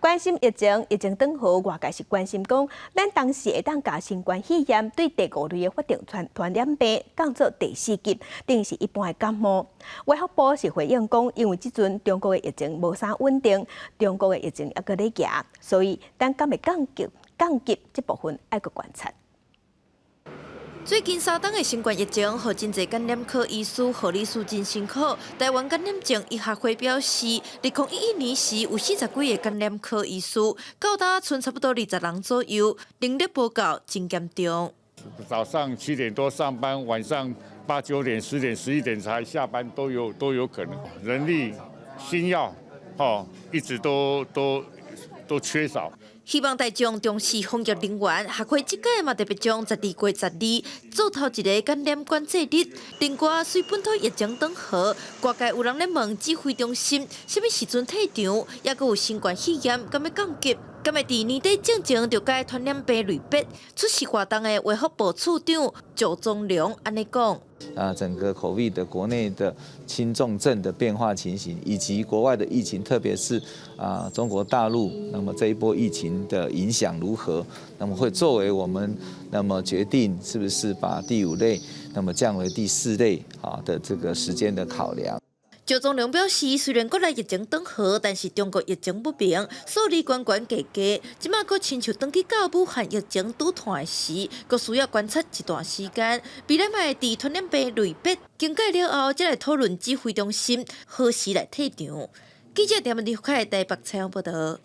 关心疫情转好，外界是关心讲，咱当时会当甲新冠肺炎对第5类的法定传染病降做第4级，等于是一般的感冒。卫福部是回应讲，因为即阵中国的疫情无啥稳定，中国的疫情还搁咧行，所以咱敢会降级这部分还搁观察。 最近3档的新冠疫情，互真侪感染科医师、护理师真辛苦。台湾感染症医学会表示，2011年时有40几个感染科医师，到达剩差不多20人左右，能力报告真严重。早上7点多上班，晚上8、9点、10点、11点才下班，都有可能。人力、新药，一直都缺少。 希望大众重视防疫人员，学会即届嘛特别将12月12做头一个感染管制日。另外，随本土疫情转好，各界有人咧问指挥中心什么时阵退场，也阁有新冠肺炎敢要降级，敢会伫年底正就该传染病类别。出席活动的卫福部处长周宗良安尼讲。 整个COVID的国内的轻重症的变化情形，以及国外的疫情，特别是中国大陆，那么这一波疫情的影响如何？那么会作为我们决定是不是把第5类降为第4类的这个时间的考量。 周宗良表示，虽然国内疫情转好，但是中国疫情不明，数字悬悬低低，即马阁亲像登去到武汉疫情拄团时，阁需要观察一段时间。未来嘛会伫传染病类别经过了后，再来讨论指挥中心何时来退场。记者田文丽台北采访报道。